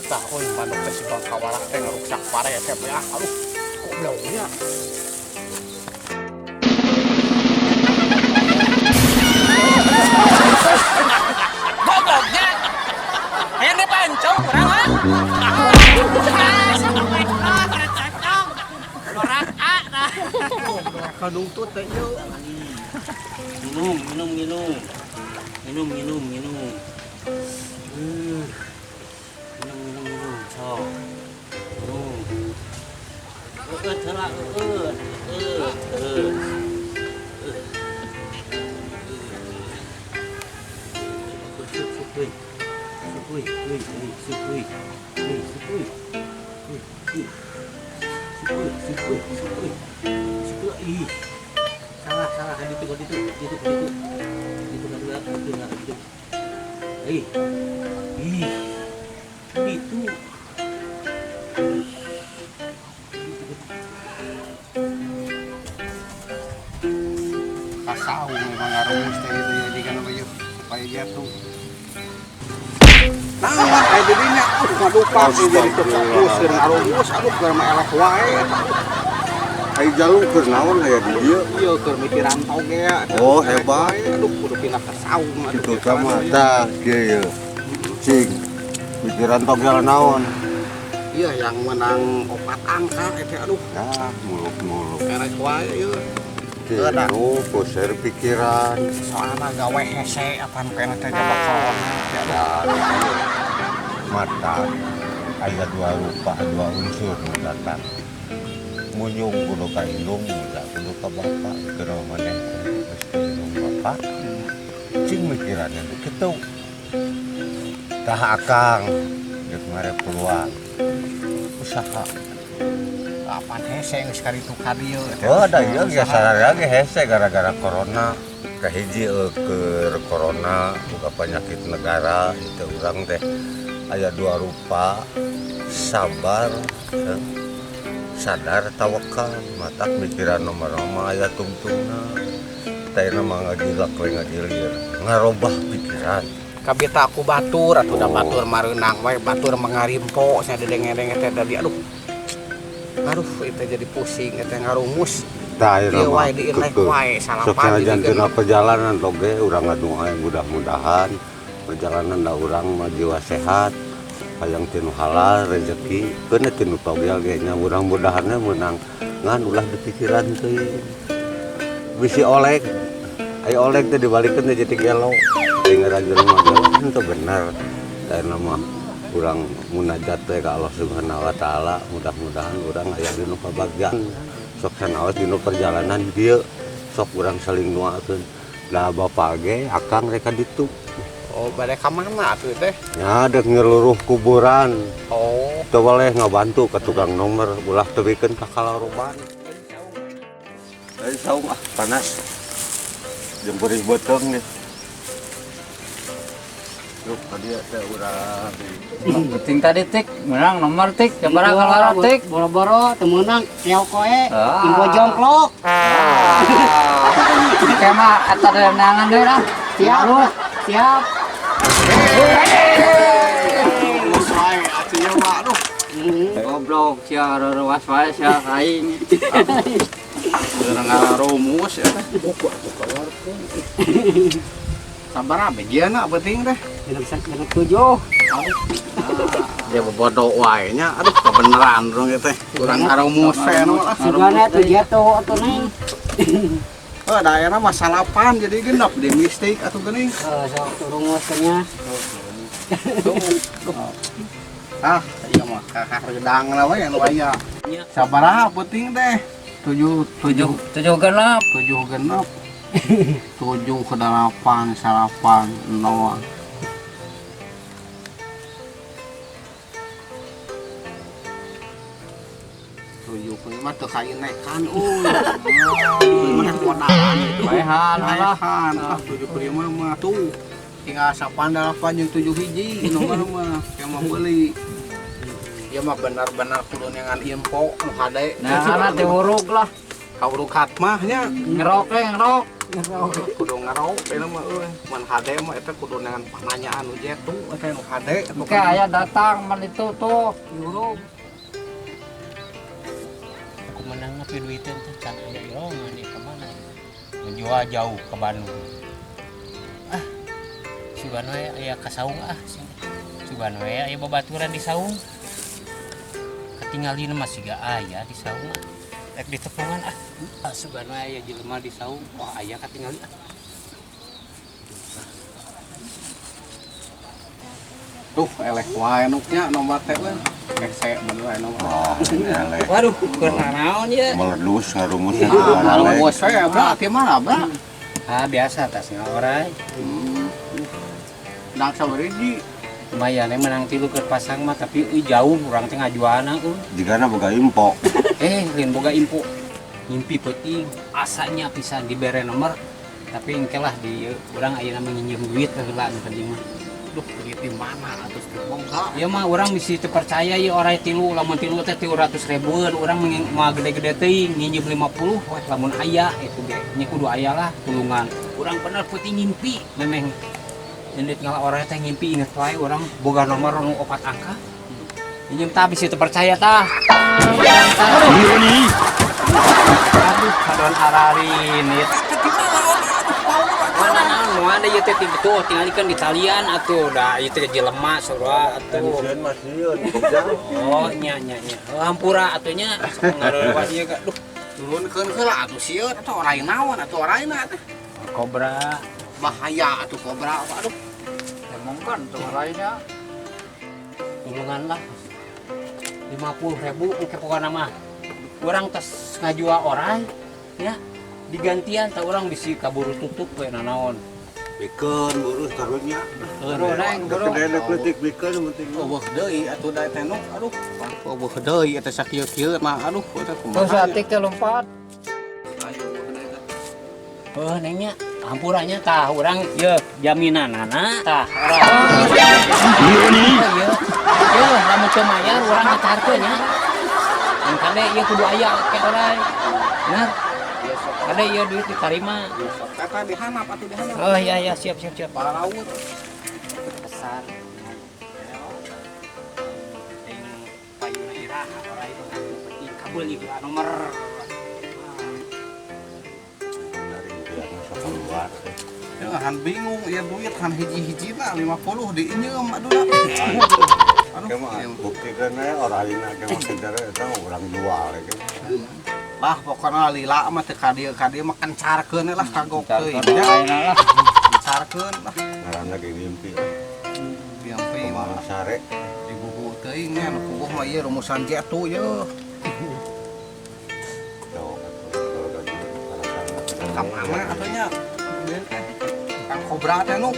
Tahu yang manuk teh si Bang Kawarak teh ngeruksak pare teh ya. Aduh, kok blaunya. Gobloknya. Ini pancong kurang ah. Orang A nah. Kadungtut teh yuk. Minum. Minum. Sok. Minum. Telah. Salah itu. Itu. Kasau memang ngarumus teh itu jadi kan apa yuk supaya jatuh. Nah, kayak jadinya ngadupa sih jadi terfokus dan ngarumus aduh karena elek wae. Ai jalung keur naon aya di dieu? Iya keur mikiran toge ya. Oh, hebat. Aduh kudu pindah ke saung atuh. Itu sama tah kieu. Cing. Pikiran togel naon? Iya yang menang opat angka eta aduh. Ya, muluk-muluk. Elek wae ieu. Kieu poser pikiran. Soalna gawe hese apaan pengen teh jabak corona. Mata aya dua rupa, dua unsur nu datang. Munyung kudu ka indung, da kudu ka bapak, keur maneh geus ka indung bapak. Cing mikiranna teh kitu. Tah akang geus ngare peluang usaha. Apaan hese geus karitu ka dieu. Oh, da ieu geus sararea ge hese gara-gara corona. Kahiji keur corona buka penyakit negara itu urang teh aya dua rupa sabar sadar tawakal matak mikiran nomor-nomor aya tungtungna teh mah ngagilak we ngagilir ngarobah pikiran kabita aku batur atuh da batur mareunang we batur mangarimpo nya dedeng-dedeng teh tadi aduh itu jadi pusing teh ngarumus. tah ieu mah sok jantina perjalanan toge urang ngadoa mudah-mudahan perjalanan da urang mah jiwa sehat hayang tinu halal rezeki keuna tinu togel ge nya mudah-mudahan meunang ngan ulah dipikiran teuing bisi oleh aya oleh teh dibalikeun teh jadi gelo teuing ngarajeun mah henteu bener ayeuna mah urang munajat teh ka Allah Subhanahu wa taala mudah-mudahan urang aya dinu pabagyan sok sanaos dinu perjalanan dieu sok urang saling nuakeun da bapak ge akang rek ditu. Oh, bade ka mana atuh teh? Ya, dek nyeluruh kuburan. Oh, teu boleh ngabantu ke tukang nomor ulah teuwikeun ka kalaroban. Ai saung panas. Jempeuris beuteung nih. Yuk, tadi teh urang. Penting tadi tik, menang nomor tik, sabaraha kalaro tik. Boro-boro teu meunang kieu koe. Info jongklok. Kema eta denangan deui lah. Siap. terus wae atuh ieu mah aduh. Goblok sia rerewas wae sia aing. Urang ngarumus ya teh. Sabaraha begiana penting teh. Genep 7. Dia bodoh wae nya aduh kebeneran urang teh. Urang ngarumus we anu lah. Sigana tuh jatuh atuh neng. Oh, daerah mah salapan jadi genep di mistik atuh geuning. Sok turun ngosnya. Ah, ieu mah kakak redang lah we anu aya. Sabaraha penting teh? 7 genep. 7 genep. 7 ke 8 salapan 0. Mah teu kainaikan mana kodaan Baehan lah. ah 7 prima mah tuh tinggal 8 jeung 7 hiji nomor mah yang mau beli ya mah benar-benar kudu nyangan info nu hade Nah, ana teh hurug lah. hurug hat mah nya Ngerok. kudu ngarau ini mah man hade mah eta kudu dengan pananyaan nu jetu eta nu hade Oke, aya datang man itu tuh Euro. Aku menang tapi duitnya tuh can aya irongan nih kemana menjual jauh ke Bandung si Banwe aya ka saung si Banwe aya babaturan di saung ketinggalin masih gak aya di saung rek di tepungan si Banwe aya jelema di saung aya ketinggalin tuh eleh wae nuknya nomor teh we gesek mun wae nomor waduh keur naon ya meledus ngarumus kalau bos saya berarti mana bra biasa tasnya orang nang sabari di lumayan menang tilu keur pasang mah tapi jauh urang teh ngajuana jigana boga info lain boga info mimpi penting asanya pisan dibere nomor tapi engkelah di urang ayeuna menginjem duit heula nu penting mah duh duit di mana atuh bongkar ya mah urang misi teu percaya ieu orang tilu lamun tilu teh 300.000-an urang mah gede-gede teuing nginjem 50 wah lamun aya itu ge nya kudu aya lah tulungan urang bener peuting ngimpi memang nyendit ngala orang teh ngimpi inget wae urang boga nomor nu 4 angka nginjem tah bisi teu percaya tah aduh kadon ararin ieu mana ada ieu teh betul tingalikeun di talian atuh da ieu teh jelema surua atuh oh nya hampura atuh nya ngarewas ieu ka duh turunkeun heula atuh sieun atuh orang naon atuh orangna teh kobra bahaya atuh kobra aduh Emang kan tuh lainnya. tulungan lah 50.000 engke pokona mah urang tes ngajual orang ya digantian tah urang bisi kaburu tutup we nanaon bikeun urus karunya buru neng buru gede kletik bikeun penting eueuh deui atuh da teh nu aduh eueuh deui eta sakieu-kieu mah aduh eta Terus kumaha atik teh lompat. nengnya hampurannya tah urang ye jaminanana tah ieu lamun teu mayar urang ngecarkeun nya mun kade ieu kudu aya ke orang benar kade ieu duit ditarima kata dihanap atuh dihanap oh iya siap palaut besar payuna iraha orang itu penting kabul ieu nomor keluar ya han bingung ya duit han hiji-hijina 50 diinjem aduh buktikan orang lain yang sekedar itu orang jual lah pokoknya lila mah teu kadieu mah kencarkeun lah kagok teuing Ayeuna lah. kencarkeun lah ngaranna ge mimpi mimpi mah malah sare digugu teuing nya nu puguh mah ieu rumusan jatuh yeuh kamana atunya kang kobra teh nu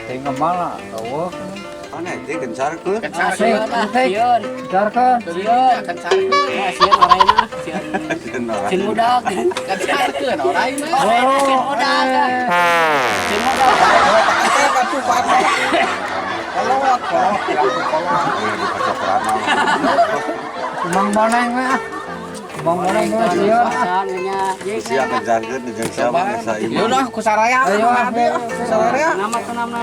Teh ngemal eueuh. mana itu gencarkeun Asik, asik. Jarkan. sieun kencarkeun ya sieun orangna sieun budak kencarkeun orangna sieun budak sieun budak atuh patah kolot Mang boneng mah. Mang boneng mah sieun. pasannya sia gencarkeun jeung siapa sa ya ieu udah ku saraya Ayo, saraya nama kenamna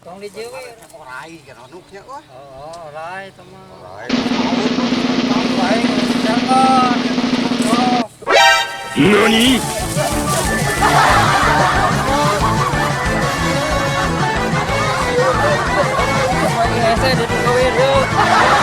Tong di jewe. orai kan anuknya wah Oh, lai teman. Right. Baik, jangan. Nani? Saya duduk kawin, yuk.